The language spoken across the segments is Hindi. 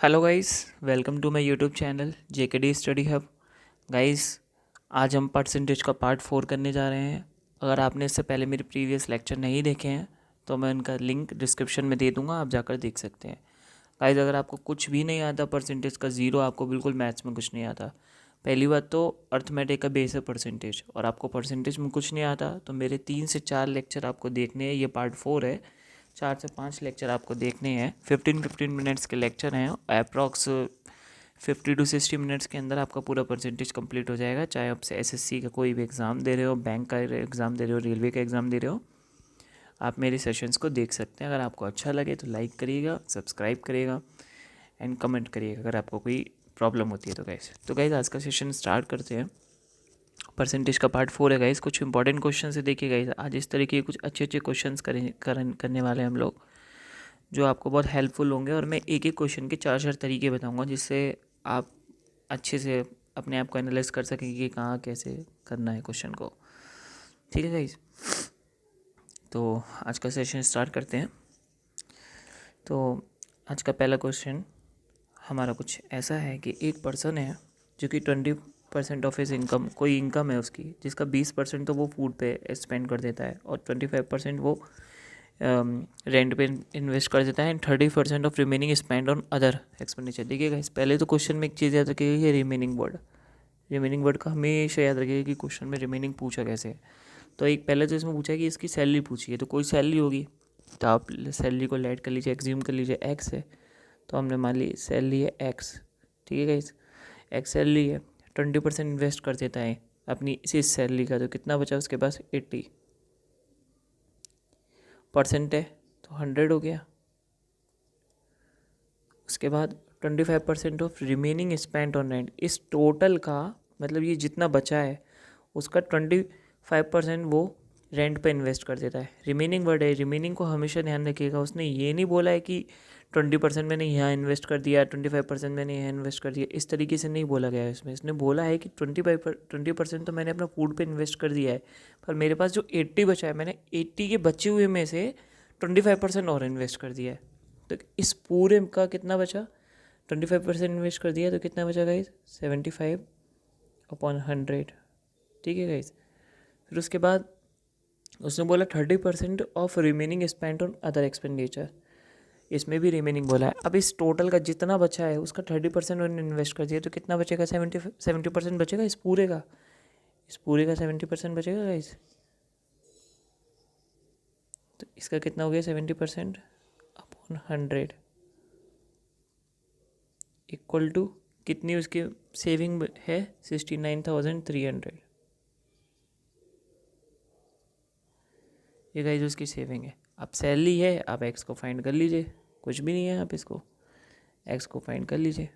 Hello guys, welcome to my YouTube channel JKD study hub. Guys, आज हम परसेंटेज का पार्ट 4 करने जा रहे हैं। अगर आपने इससे पहले मेरे प्रीवियस लेक्चर नहीं देखे हैं तो मैं उनका लिंक डिस्क्रिप्शन में दे दूंगा, आप जाकर देख सकते हैं। गाइस, अगर आपको कुछ भी नहीं आता परसेंटेज का, ज़ीरो, आपको बिल्कुल मैथ्स में कुछ नहीं आता। पहली बात तो अर्थमेटिक का बेस है परसेंटेज, और आपको परसेंटेज में कुछ नहीं आता तो मेरे 3 से 4 लेक्चर आपको देखने हैं। ये पार्ट 4 है। 4 से 5 लेक्चर आपको देखने हैं। 15-15 मिनट्स के लेक्चर हैं। अप्रॉक्स 50 to 60 मिनट्स के अंदर आपका पूरा परसेंटेज कंप्लीट हो जाएगा। चाहे आप एसएससी का कोई भी एग्ज़ाम दे रहे हो, बैंक का एग्ज़ाम दे रहे हो, रेलवे का एग्ज़ाम दे रहे हो, आप मेरे सेशंस को देख सकते हैं। अगर आपको अच्छा लगे तो लाइक करिएगा, सब्सक्राइब करिएगा एंड कमेंट करिएगा अगर आपको कोई प्रॉब्लम होती है तो गाइस आज का सेशन स्टार्ट करते हैं। परसेंटेज का पार्ट 4 है गाइस। कुछ इंपॉर्टेंट क्वेश्चन से देखिए गाइस, आज इस तरीके के कुछ अच्छे अच्छे क्वेश्चंस करने वाले हैं हम लोग, जो आपको बहुत हेल्पफुल होंगे। और मैं एक एक क्वेश्चन के 4 तरीके बताऊंगा, जिससे आप अच्छे से अपने आप को एनालाइज कर सकेंगे कि कहाँ कैसे करना है क्वेश्चन को। ठीक है गाइस, तो आज का सेशन स्टार्ट करते हैं। तो आज का पहला क्वेश्चन हमारा कुछ ऐसा है कि एक पर्सन है जो कि 20% ऑफ हिज इनकम, कोई इनकम है उसकी, जिसका 20% तो वो फूड पे स्पेंड कर देता है और 25% वो रेंट पे इन्वेस्ट कर देता है and 30% of remaining spend on other expenditure. देखिएगा, इस पहले तो क्वेश्चन में एक चीज़ याद रखिएगा, ये रिमेनिंग वर्ड का हमेशा याद रखिएगा कि क्वेश्चन में रिमेनिंग पूछा कैसे है। तो एक पहले तो इसमें पूछा है कि इसकी सैलरी पूछी है, तो कोई सैलरी होगी, तो आप सैलरी को लेट कर लीजिए, एग्ज्यूम कर लीजिए एक्स है, तो हमने मान ली सैलरी है एक्स। ठीक है गाइस, एक्स सैलरी है, 20% इन्वेस्ट कर देता है अपनी इसी सैलरी का, तो कितना बचा उसके पास 80% है, तो 100 हो गया। उसके बाद 25% of remaining spend on rent, इस टोटल का मतलब ये जितना बचा है उसका 25% वो रेंट पे इन्वेस्ट कर देता है। रिमेनिंग वर्ड है, रिमेनिंग को हमेशा ध्यान रखिएगा। उसने ये नहीं बोला है कि 20% मैंने यहाँ इन्वेस्ट कर दिया, 25% मैंने यहाँ इन्वेस्ट कर दिया, इस तरीके से नहीं बोला गया है इसमें। इसने बोला है कि 20% तो मैंने अपना फूड पे इन्वेस्ट कर दिया है, पर मेरे पास जो 80 बचा है, मैंने 80 के बचे हुए में से 25% और इन्वेस्ट कर दिया है। तो इस पूरे का कितना बचा, 25% इन्वेस्ट कर दिया तो कितना बचा गाइस, 75/100। ठीक है गाइस, फिर उसके बाद उसने बोला 30% of remaining spend on other expenditure, इसमें भी रिमेनिंग बोला है। अब इस टोटल का जितना बचा है उसका 30% उन्होंने इन्वेस्ट कर दिया, तो कितना बचेगा, 70% बचेगा इस पूरे का। 70% बचेगा गाइस, तो इसका कितना हो गया, 70/100 इक्वल टू कितनी उसकी सेविंग है, 69,300। ये गाइस उसकी सेविंग है। अब सैलरी है, आप एक्स को फाइंड कर लीजिए, कुछ भी नहीं है, आप इसको एक्स को फाइंड कर लीजिए।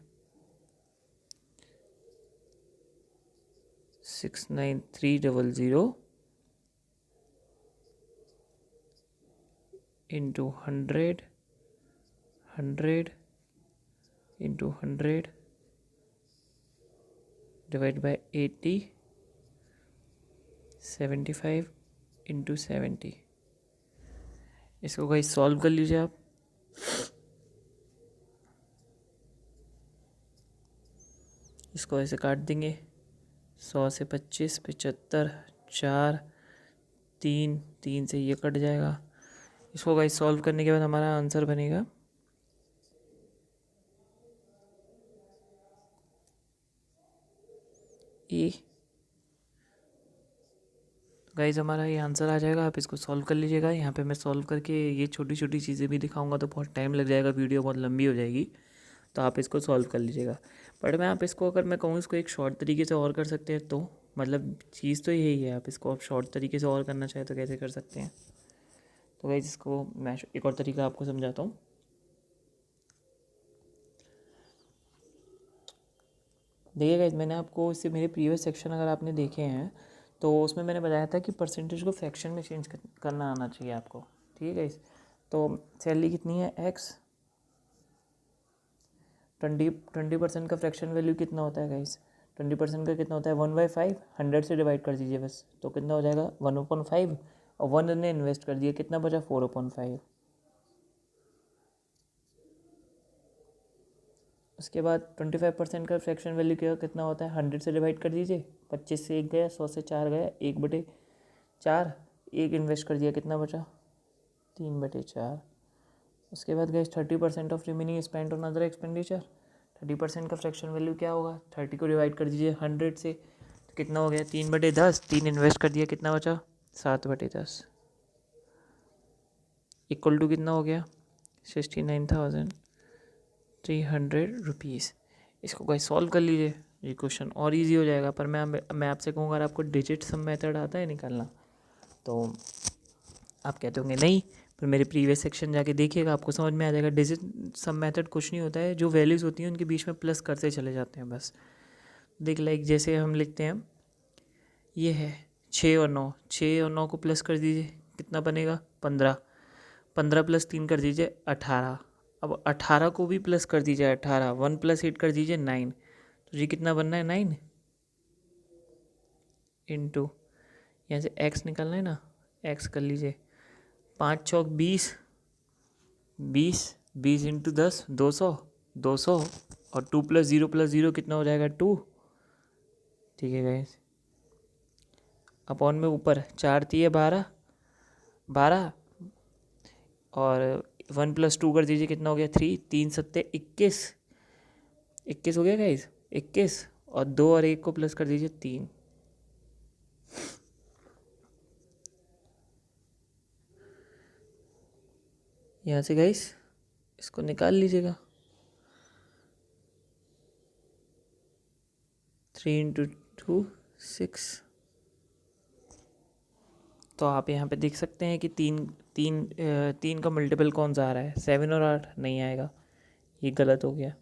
69,300 into 100, 100 into 100 divide by 80, 75 into 70। इसको गाइस सॉल्व कर लीजिए आप। इसको ऐसे काट देंगे, 100 से 25, 75, 4, 3, 3 से ये कट जाएगा। इसको गाइस सॉल्व करने के बाद हमारा आंसर बनेगा ए। गाइज हमारा ये आंसर आ जाएगा, आप इसको सॉल्व कर लीजिएगा। यहाँ पे मैं सॉल्व करके ये छोटी छोटी चीज़ें भी दिखाऊंगा, तो बहुत टाइम लग जाएगा, वीडियो बहुत लंबी हो जाएगी, तो आप इसको सॉल्व कर लीजिएगा। बट मैं आप इसको, अगर मैं कहूँ इसको एक शॉर्ट तरीके से और कर सकते हैं, तो मतलब चीज़ तो यही है, आप इसको आप शॉर्ट तरीके से और करना चाहें तो कैसे कर सकते हैं। तो गाइज इसको मैं एक और तरीका आपको समझाता हूँ। देखिए गाइज, मैंने आपको इससे मेरे प्रीवियस सेक्शन अगर आपने देखे हैं तो उसमें मैंने बताया था कि परसेंटेज को फ्रैक्शन में चेंज करना आना चाहिए आपको। ठीक है गाइज, तो सैलरी कितनी है एक्स, 20% का फ्रैक्शन वैल्यू कितना होता है गाइस, 20% का कितना होता है 1/5, 100 से डिवाइड कर दीजिए बस, तो कितना हो जाएगा 1/5, और 1 ने इन्वेस्ट कर दिया, कितना बचा 4/5। उसके बाद 25% का फ्रैक्शन वैल्यू क्या कितना होता है, 100 से डिवाइड कर दीजिए, 25 से 1 गया, 100 से 4 गया, 1/4, 1 इन्वेस्ट कर दिया, कितना बचा, 3/4। उसके बाद गए 30% of remaining spend on other expenditure. 30% का फ्रैक्शन वैल्यू क्या होगा, 30 को डिवाइड कर दीजिए 100 से, तो कितना हो गया, 3/10, 3 इन्वेस्ट कर दिया, कितना बचा, 7/10, इक्वल टू कितना हो गया, 69,300 रुपीज़। इसको कोई सॉल्व कर लीजिए, ये क्वेश्चन और इजी हो जाएगा। पर मैं आपसे कहूँगा अगर आपको डिजिट सम मेथड आता है निकालना, तो आप कहते होंगे नहीं, पर मेरे प्रीवियस सेक्शन जाके देखिएगा, आपको समझ में आ जाएगा। डिजिट सम मेथड कुछ नहीं होता है, जो वैल्यूज़ होती हैं उनके बीच में प्लस करते चले जाते हैं बस। देख लाइक जैसे हम लिखते हैं, ये है 6 और 9, 6 और 9 को प्लस कर दीजिए, कितना बनेगा, 15, 15 + 3 कर दीजिए 18। अब 18 को भी प्लस कर दीजिए 18, 1 + 8 कर दीजिए 9, तो ये कितना बनना है, 9 इंटू, यहाँ से x निकालना है ना, x कर लीजिए, 5 चौक 20, 20, 20 इंटू 10, 200, 200, और 2 + 0 + 0 कितना हो जाएगा, 2। ठीक है गाइस, अपॉन में ऊपर 4 × 12, 12, और 1 + 2 कर दीजिए, कितना हो गया, 3, 3 × 7 = 21, 21 हो गया गाइस, 21, और 2 और 1 को प्लस कर दीजिए 3। यहाँ से गाइस इसको निकाल लीजिएगा, 3 × 2 = 6। तो आप यहाँ पे देख सकते हैं कि तीन का मल्टीपल कौन सा आ रहा है, 7 और 8 नहीं आएगा, ये गलत हो गया,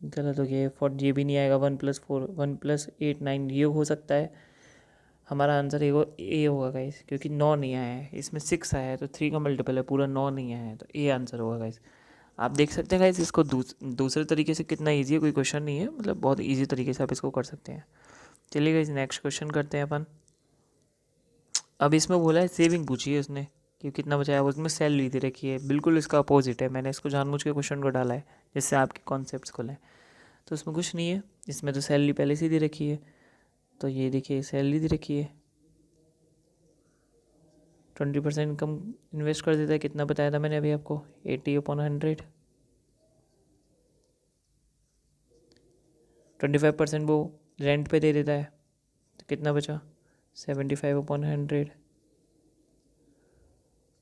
गलत हो गया। ये भी नहीं आएगा, 1 + 4, 1 + 8 9, ये हो सकता है। हमारा आंसर ए होगा गाइस, क्योंकि 9 नहीं आया है, इसमें 6 आया है, तो 3 का मल्टीपल है, पूरा 9 नहीं आया है, तो ए आंसर होगा गाइस। आप देख सकते हैं गाइस, इसको दूसरे तरीके से कितना ईजी है, कोई क्वेश्चन नहीं है, मतलब बहुत ईजी तरीके से आप इसको कर सकते हैं। चलिए गाइस नेक्स्ट क्वेश्चन करते हैं अपन। अब इसमें बोला है सेविंग पूछी है उसने कि कितना बचाया, उसमें सैलरी दे रखी है, बिल्कुल इसका अपोजिट है। मैंने इसको जानबूझ के क्वेश्चन को डाला है जिससे आपके कॉन्सेप्ट्स खुलें। तो उसमें कुछ नहीं है, इसमें तो सैलरी पहले से ही दे रखी है। तो ये देखिए सैलरी दे रखी है, 20% इनकम इन्वेस्ट कर देता है, कितना बताया था मैंने अभी आपको, 80/100। 25% वो रेंट पे दे देता है, तो कितना बचा, 75/100।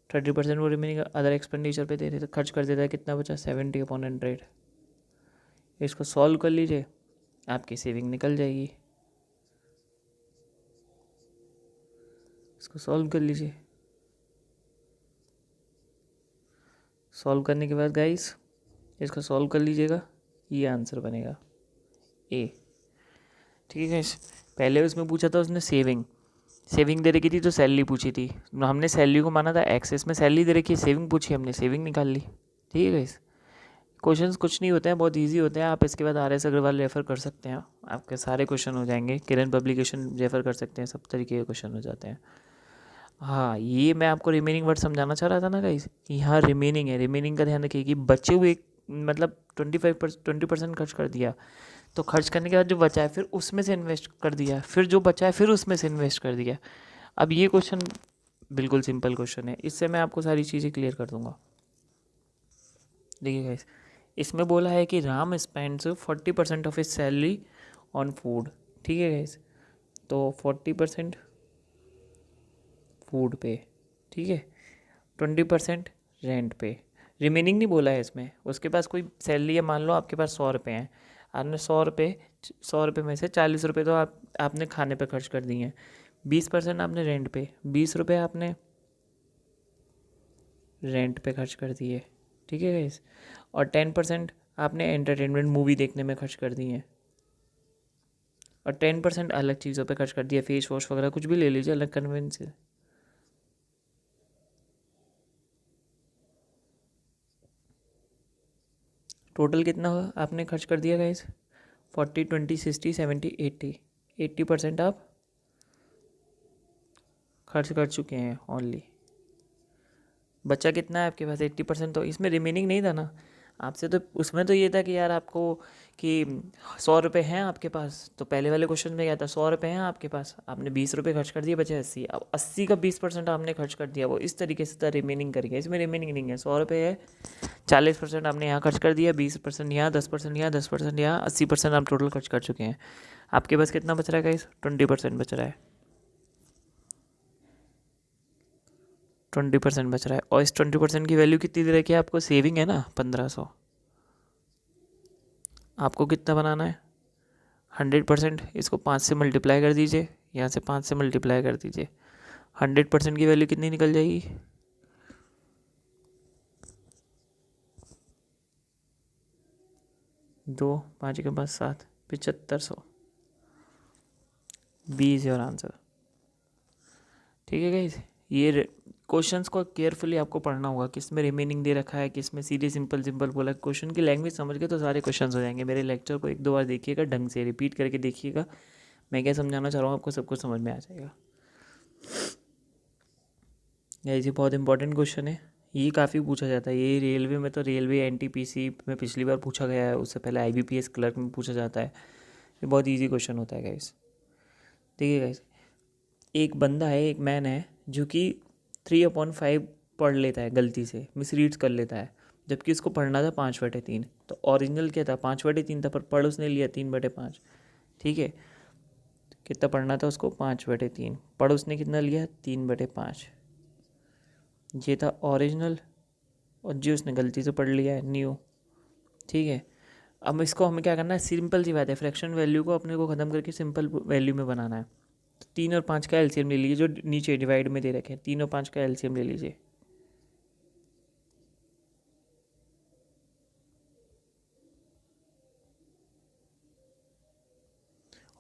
30% वो रिमेनिंग अदर एक्सपेंडिचर पे दे देता, खर्च कर देता है, कितना बचा, 70/100। इसको सॉल्व कर लीजिए, आपकी सेविंग निकल जाएगी। इसको सॉल्व कर लीजिए, सॉल्व करने के बाद गाइस इसको सॉल्व कर लीजिएगा, ये आंसर बनेगा ए। ठीक है गाइस, पहले उसमें पूछा था उसने सेविंग दे रखी थी, तो सैलरी पूछी थी, हमने सैलरी को माना था एक्स, इसमें सैलरी दे रखी है, सेविंग पूछी, हमने सेविंग निकाल ली। ठीक है गाइस, क्वेश्चंस कुछ नहीं होते हैं, बहुत इजी होते हैं। आप इसके बाद RS अग्रवाल रेफ़र कर सकते हैं, आपके सारे क्वेश्चन हो जाएंगे। किरण पब्लिकेशन रेफ़र कर सकते हैं, सब तरीके के क्वेश्चन हो जाते हैं। हाँ, ये मैं आपको रिमेनिंग वर्ड समझाना चाह रहा था ना गाइस, यहाँ रिमेनिंग है, रिमेनिंग का ध्यान रखिए कि बचे हुए, मतलब 20% खर्च कर दिया, तो खर्च करने के बाद जो बचा है फिर उसमें से इन्वेस्ट कर दिया, फिर जो बचा है फिर उसमें से इन्वेस्ट कर दिया। अब ये क्वेश्चन बिल्कुल सिंपल क्वेश्चन है, इससे मैं आपको सारी चीज़ें क्लियर कर दूंगा। देखिए गाइस, इसमें बोला है कि Ram spends 40% of his salary on food. ठीक है गाइस, तो 40% फूड पे, ठीक है, 20% रेंट पे, रिमेनिंग नहीं बोला है इसमें। उसके पास कोई सैलरी है, मान लो आपके पास 100 रुपये हैं, आपने 100 रुपये में से 40 रुपये तो आपने खाने पे खर्च कर दिए हैं, 20% आपने रेंट पे, 20 रुपये आपने रेंट पे खर्च कर दिए। ठीक है गाइस, और 10% आपने एंटरटेनमेंट मूवी देखने में खर्च कर दिए हैं, और 10% अलग चीज़ों पे खर्च कर दिया, फेस वॉश वगैरह कुछ भी ले लीजिए अलग कन्वेंस से। टोटल कितना आपने खर्च कर दिया गाइस, 40 20 60 70 80% आप खर्च कर चुके हैं ओनली। बचा कितना है आपके पास 80%, तो इसमें रिमेनिंग नहीं था ना आपसे, तो उसमें तो ये था कि यार आपको कि 100 रुपये हैं आपके पास, तो पहले वाले क्वेश्चन में क्या था 100 रुपये हैं आपके पास, आपने 20 रुपये खर्च कर दिए, बचे 80, अब 80 का 20% आपने खर्च कर दिया, वो इस तरीके से था रिमेनिंग करके, इसमें रिमेनिंग नहीं है, 100 रुपये है, 40% आपने यहाँ खर्च कर दिया, 20% यहाँ, 10% यहाँ, 10% यहाँ, 80% आप टोटल खर्च कर चुके हैं। आपके पास कितना बच रहा है गाइस? 20% बच रहा है, 20% बच रहा है, और इस 20% की वैल्यू कितनी दे रखी है आपको? सेविंग है ना 1500। आपको कितना बनाना है? 100%, इसको 5 से मल्टीप्लाई कर दीजिए, यहाँ से 5 से मल्टीप्लाई कर दीजिए, 100% की वैल्यू कितनी निकल जाएगी? 2 5 के पास 7, 7500, 20 योर आंसर। ठीक है गाइज, ये क्वेश्चंस को केयरफुली आपको पढ़ना होगा, किस में रिमेनिंग दे रखा है, किस में सीधे सिंपल सिंपल बोला। क्वेश्चन की लैंग्वेज समझ के तो सारे क्वेश्चंस हो जाएंगे। मेरे लेक्चर को 1-2 बार देखिएगा, ढंग से रिपीट करके देखिएगा, मैं क्या समझाना चाह रहा हूँ आपको सब कुछ समझ में आ जाएगा। ये बहुत इंपॉर्टेंट क्वेश्चन है, ये काफ़ी पूछा जाता है, ये रेलवे में, तो रेलवे एनटीपीसी में पिछली बार पूछा गया है, उससे पहले आईबीपीएस क्लर्क में पूछा जाता है, ये बहुत ईजी क्वेश्चन होता है गाइस। देखिए गाइस, एक बंदा है, एक मैन है, जो कि 3/5 पढ़ लेता है, गलती से मिसरीड्स कर लेता है, जबकि उसको पढ़ना था 5/3। तो ओरिजिनल क्या था? 5/3 था, पर पढ़ उसने लिया 3/5। ठीक है, कितना पढ़ना था उसको? 5/3, पढ़ उसने कितना लिया? 3/5। ये था ओरिजिनल, और जो उसने गलती से पढ़ लिया है न्यू। ठीक है, अब इसको हमें क्या करना है? सिंपल सी बात है, फ्रैक्शन वैल्यू को अपने को ख़त्म करके सिंपल वैल्यू में बनाना है। तो 3 और 5 का एलसीएम ले लीजिए, जो नीचे डिवाइड में दे रखे हैं, 3 और 5 का एलसीएम ले लीजिए।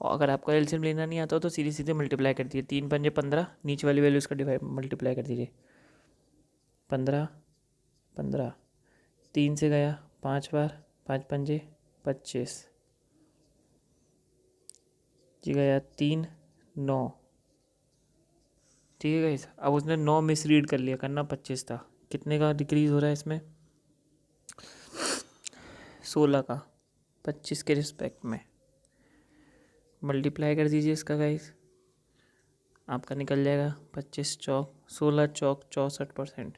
और अगर आपको एलसीएम लेना नहीं आता हो तो सीधे सीधे मल्टीप्लाई कर दीजिए, 3×5 = 15, नीचे वाली वैल्यू उसका डिवाइड मल्टीप्लाई कर दीजिए, 15 15, 3 से गया 5 बार, 5×5 = 25, जी गया 3 9। ठीक है गाइस, अब उसने 9 मिस रीड कर लिया, करना 25 था, कितने का डिक्रीज़ हो रहा है इसमें? 16 का, 25 के रिस्पेक्ट में मल्टीप्लाई कर दीजिए इसका गाइस, आपका निकल जाएगा 25 चौक 16 चौक 64%।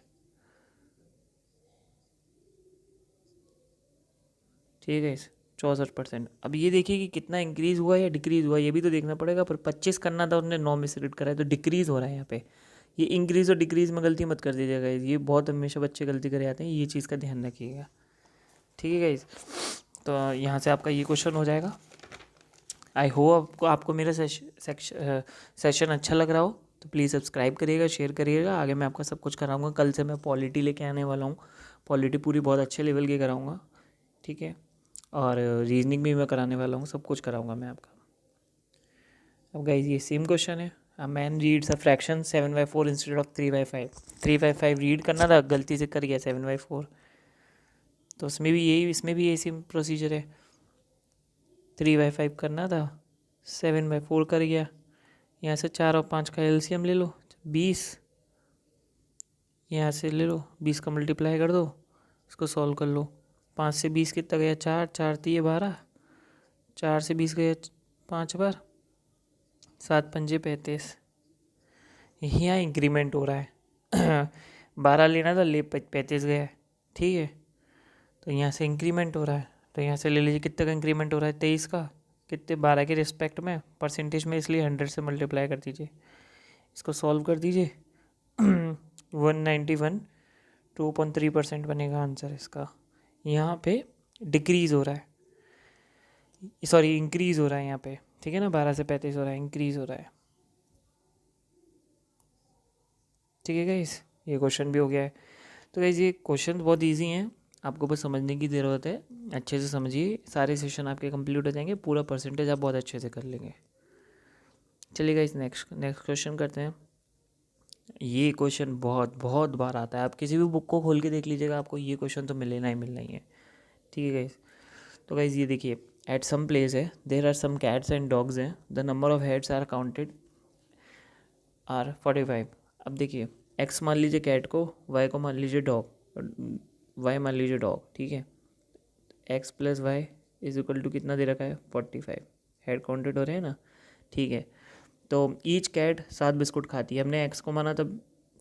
ठीक है, 64%। अब ये देखिए कि कितना इंक्रीज़ हुआ या डिक्रीज़ हुआ, ये भी तो देखना पड़ेगा, पर 25 करना था, उन्होंने 9 में से रीड करा है, तो डिक्रीज़ हो रहा है यहाँ पे। ये इंक्रीज़ और डिक्रीज़ में गलती मत कर दीजिएगा, ये बहुत हमेशा बच्चे गलती करे जाते हैं, ये चीज़ का ध्यान रखिएगा। ठीक है गाइस, तो यहाँ से आपका ये क्वेश्चन हो जाएगा। आई होप आपको मेरा सेशन अच्छा लग रहा हो, तो प्लीज़ सब्सक्राइब करिएगा, शेयर करिएगा। आगे मैं आपका सब कुछ कराऊंगा, कल से मैं पॉलिटी लेके आने वाला हूँ, पॉलिटी पूरी बहुत अच्छे लेवल की कराऊंगा। ठीक है, और रीजनिंग भी मैं कराने वाला हूँ, सब कुछ कराऊंगा मैं आपका। अब गाइस, ये सेम क्वेश्चन है, a man reads a fraction 7/4 instead of 3/5। 3/5 read करना था, गलती से कर गया 7/4, तो उसमें भी यही, इसमें भी यही सेम प्रोसीजर है, 3/5 करना था, 7/4 कर गया। यहाँ से 4 और 5 का एलसीएम ले लो, 20, यहाँ से ले लो 20 का मल्टीप्लाई कर दो, इसको सॉल्व कर लो। 5 से 20 कितना गया? 4, 4 3 12, 4 से 20 गया 5 बार, 7×5 = 35। यहाँ इंक्रीमेंट हो रहा है 12 लेना था, ले 35 गया है। ठीक है, तो यहाँ से इंक्रीमेंट हो रहा है, तो यहाँ से ले लीजिए कितने का इंक्रीमेंट हो रहा है? 23 का, कितने? 12 के रिस्पेक्ट में, परसेंटेज में, इसलिए 100 से मल्टीप्लाई कर दीजिए, इसको सॉल्व कर दीजिए 191, 2.3% बनेगा आंसर इसका। यहाँ पे डिक्रीज़ हो रहा है, सॉरी इंक्रीज़ हो रहा है यहाँ पे। ठीक है ना, 12 से 35 हो रहा है, इंक्रीज़ हो रहा है। ठीक है गाइस, ये क्वेश्चन भी हो गया है। तो गाइस, ये क्वेश्चन बहुत इजी हैं, आपको बस समझने की ज़रूरत है, अच्छे से समझिए, सारे सेशन आपके कंप्लीट हो जाएंगे, पूरा परसेंटेज आप बहुत अच्छे से कर लेंगे। चलिए गाइस, नेक्स्ट क्वेश्चन करते हैं। ये क्वेश्चन बहुत बहुत बार आता है, आप किसी भी बुक को खोल के देख लीजिएगा, आपको ये क्वेश्चन तो मिलना ही मिलना ही है। ठीक है गाइस, तो गाइस ये देखिए, एट सम प्लेस है, there are some cats and dogs हैं, the number of heads are counted are 45। अब देखिए, एक्स मान लीजिए कैट को, वाई को मान लीजिए डॉग, वाई मान लीजिए डॉग, ठीक है। X plus Y is equal to कितना दे रखा है 45, हेड काउंटेड हो रहे हैं ना, ठीक है। तो ईच कैट 7 बिस्कुट खाती है, हमने एक्स को माना था,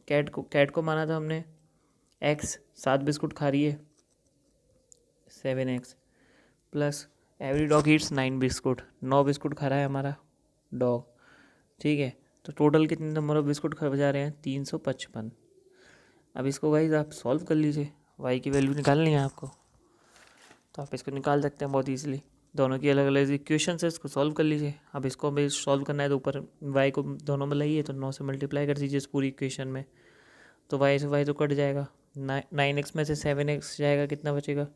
कैट को माना था हमने, एक्स 7 बिस्कुट खा रही है 7x plus every dog Yeats 9 biscuit, 9 biscuit खा रहा है हमारा डॉग, ठीक है। तो टोटल कितने नंबर ऑफ बिस्कुट खा जा रहे हैं 355। अब इसको गाइस आप सॉल्व कर लीजिए, वाई की वैल्यू निकालनी है आपको, तो आप इसको निकाल सकते हैं बहुत ईजिली। दोनों की अलग अलग इक्वेशन है, इसको सॉल्व कर लीजिए। अब इसको भी सॉल्व करना है तो ऊपर वाई को दोनों में लाइए, तो 9 से मल्टीप्लाई कर दीजिए इस पूरी इक्वेशन में, तो वाई से वाई तो कट जाएगा, 9x में से 7x जाएगा, कितना बचेगा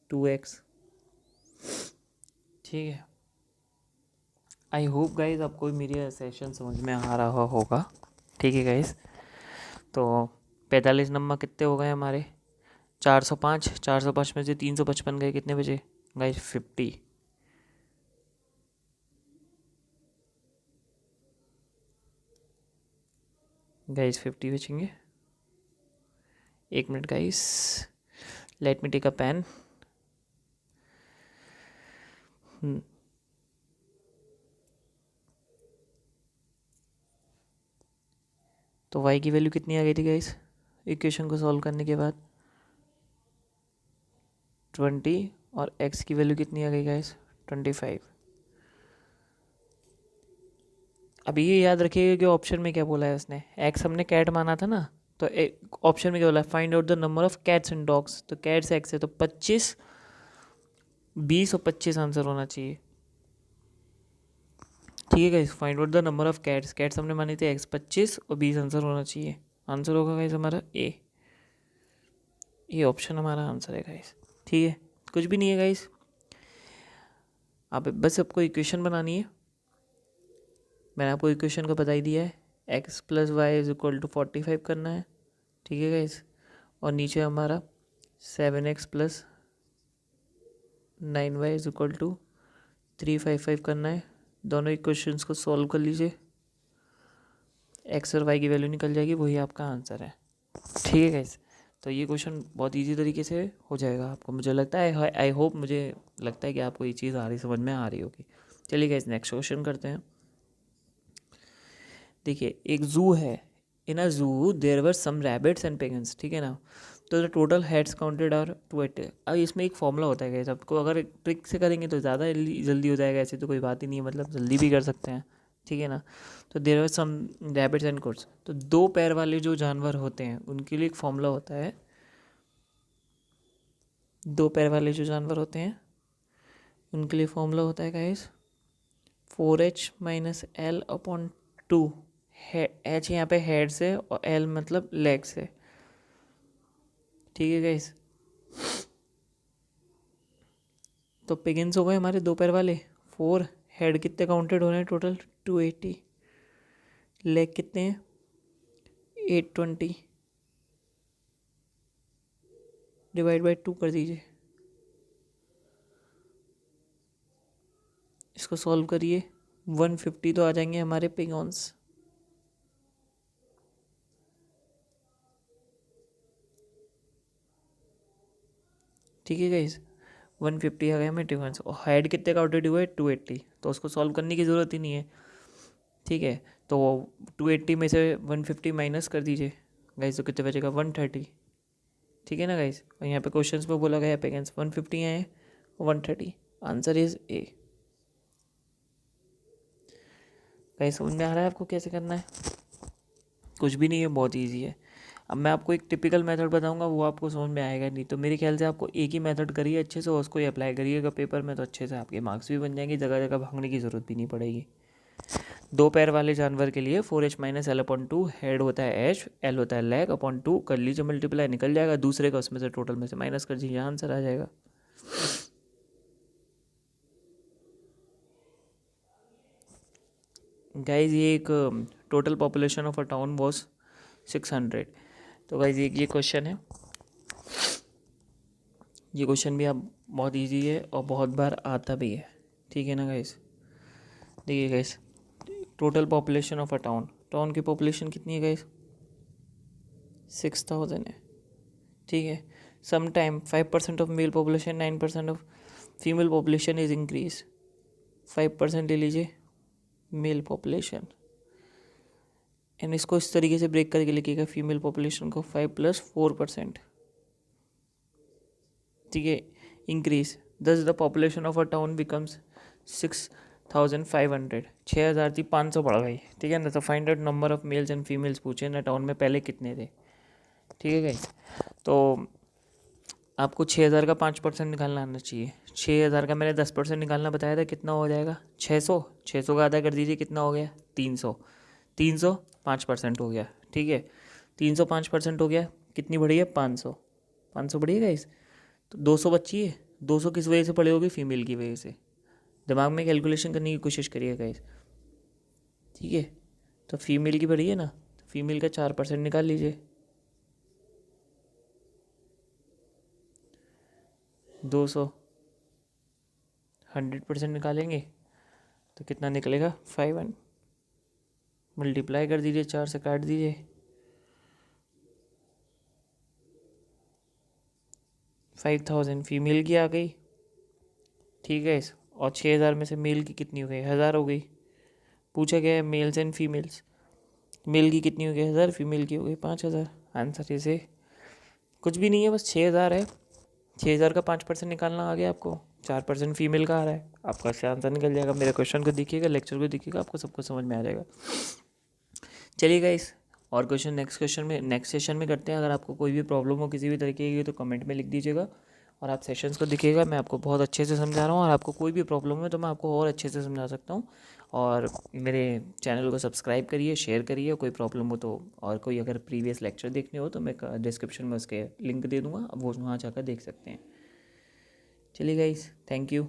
2x, ठीक है। आई होप गाइज आपको मेरी सेशन समझ में आ रहा होगा, ठीक है गाइज। तो 45 नंबर कितने हो गए हमारे 405, 405 में से 355 गए, कितने बचे गाइज 50, गाइज 50 बचेंगे। एक minute guys, let me take a pen. तो y की वैल्यू कितनी आ गई थी गाइस इक्वेशन को सॉल्व करने के बाद 20, और x की वैल्यू कितनी आ गई गाइस 25। अभी ये याद रखिएगा कि ऑप्शन में क्या बोला है उसने, x हमने कैट माना था ना, तो ऑप्शन में क्या बोला है, find out the number of cats and dogs, तो कैट्स x है तो 25, 20 और 25 आंसर होना चाहिए, ठीक है guys. Find out the number of cats, cats हमने मानी थी x 25 और 20 आंसर होना चाहिए, आंसर होगा गाइस हमारा ए, ये ऑप्शन हमारा आंसर है गाइस, ठीक है। कुछ भी नहीं है गाइस, आप बस आपको इक्वेशन बनानी है, मैंने आपको इक्वेशन को बता ही दिया है, x plus Y is equal to 45 करना है, ठीक है गाइस। और नीचे हमारा 7x plus 9y is equal to 355 करना है। दोनों इक्वेशंस को सॉल्व कर लीजिए, x और y की वैल्यू निकल जाएगी, वही आपका आंसर है, ठीक है गाइस। तो ये क्वेश्चन बहुत इजी तरीके से हो जाएगा आपको, मुझे लगता है, आई होप, मुझे लगता है कि आपको ये चीज़ आ रही, समझ में आ रही होगी। चलिए गाइस नेक्स्ट क्वेश्चन करते हैं। देखिए एक जू है, in a zoo there were some rabbits and pigeons, ठीक है ना। तो the total heads counted are 280। अब इसमें एक फॉर्मूला होता है गाइस, आपको अगर एक ट्रिक से करेंगे तो ज़्यादा जल्दी हो जाएगा, ऐसे तो कोई बात ही नहीं है, मतलब जल्दी भी कर सकते हैं, ठीक है ना। तो there were some rabbits and goats, तो 2 पैर वाले जो जानवर होते हैं उनके लिए एक फॉर्मूला होता है, 2 पैर वाले जो जानवर होते हैं उनके लिए फॉर्मूला होता है guys 4h minus L upon 2, H यहाँ पे हेड से और एल मतलब लेग से, ठीक है गाइस। तो पिगिन्स हो गए हमारे 2 पैर वाले 4, हेड कितने काउंटेड हो रहे हैं टोटल 280, लेग कितने हैं 820, डिवाइड बाई 2 कर दीजिए, इसको सॉल्व करिए 150 तो आ जाएंगे हमारे पिगॉन्स, ठीक है गाइस 150 आ गए हमें डिफरेंस, और हेड कितने काउंटेड हुए 280, तो उसको सॉल्व करने की ज़रूरत ही नहीं है, ठीक है। तो 280 में से 150 माइनस कर दीजिए गाइस, तो कितने बचेगा 130, ठीक है ना गाइस। और यहाँ पे क्वेश्चंस में बोला गया पेगेंस 150 आए 130, आंसर इज ए। गाइस समझ में आ रहा है आपको कैसे करना है, कुछ भी नहीं है, बहुत ईजी है। अब मैं आपको एक टिपिकल मेथड बताऊंगा, वो आपको समझ में आएगा नहीं, तो मेरे ख्याल से आपको एक ही मेथड करिए अच्छे से, उसको ही अप्लाई करिएगा पेपर में, तो अच्छे से आपके मार्क्स भी बन जाएंगे, जगह जगह भागने की ज़रूरत भी नहीं पड़ेगी। 2 पैर वाले जानवर के लिए 4h minus L upon 2, head होता है एच, एल होता है लेग, अपॉन 2 कर लीजिए मल्टीप्लाई, निकल जाएगा, दूसरे का उसमें से टोटल में से माइनस कर दीजिए, आंसर आ जाएगा। गाइज ये एक total population of a town was 600। तो गाइज ये क्वेश्चन है, ये क्वेश्चन भी आप बहुत इजी है और बहुत बार आता भी है, ठीक है ना गाइज। देखिए guys total population of a town, town की पॉपुलेशन कितनी है गाइज 6000 है, ठीक है। Some time 5% of male population, 9% of female population is increase. 5% ले लीजिए मेल पॉपुलेशन, एंड इसको इस तरीके से ब्रेक करके लिखिएगा फीमेल पॉपुलेशन को 5 + 4%, ठीक है, इंक्रीज। दस the population of a town becomes 6500, 6000 थी 500 बढ़ गई, ठीक है ना। तो find out number of males and females पूछे ना टाउन में, पहले कितने थे, ठीक है गाइस। तो आपको 6000 का 5% निकालना आना चाहिए। 6000 का मैंने 10% निकालना बताया था, कितना हो जाएगा 600। 600 का आधा कर दीजिए, कितना हो गया 300। 300 5% हो गया, ठीक है। 300 5% हो गया, कितनी बढ़ी है 500। 500 बढ़ी है गाइस। तो 200 बची है। 200 किस वजह से पड़े होगी, फीमेल की वजह से। दिमाग में कैलकुलेशन करने की कोशिश करिए गाइस, ठीक है। तो फीमेल की बढ़ी है ना, तो फीमेल का 4% निकाल लीजिए। 200 100% निकालेंगे तो कितना निकलेगा 5, मल्टीप्लाई कर दीजिए, 4 से काट दीजिए, 5000 फीमेल की आ गई, ठीक है। और 6000 में से मेल की कितनी हो गई, 1000 हो गई। पूछा गया है मेल्स एंड फीमेल्स, मेल की कितनी हो गई 1000, फीमेल की हो गई 5000। आंसर इसे कुछ भी नहीं है, बस 6000 है। 6000 का 5% निकालना आ गया आपको, 4% फीमेल का आ रहा है, आपका इससे आंसर निकल जाएगा। मेरे क्वेश्चन को देखिएगा, लेक्चर को देखिएगा, आपको सब कुछ समझ में आ जाएगा। चलिए गाइस, और क्वेश्चन नेक्स्ट सेशन में करते हैं। अगर आपको कोई भी प्रॉब्लम हो किसी भी तरीके की तो कमेंट में लिख दीजिएगा, और आप सेशंस को देखिएगा। मैं आपको बहुत अच्छे से समझा रहा हूँ, और आपको कोई भी प्रॉब्लम है तो मैं आपको और अच्छे से समझा सकता हूँ। और मेरे चैनल को सब्सक्राइब करिए, शेयर करिए। कोई प्रॉब्लम हो तो, और कोई अगर प्रीवियस लेक्चर देखने हो तो मैं डिस्क्रिप्शन में उसके लिंक दे दूँगा, अब वो वहाँ जाकर देख सकते हैं। चलिए गाइस, थैंक यू।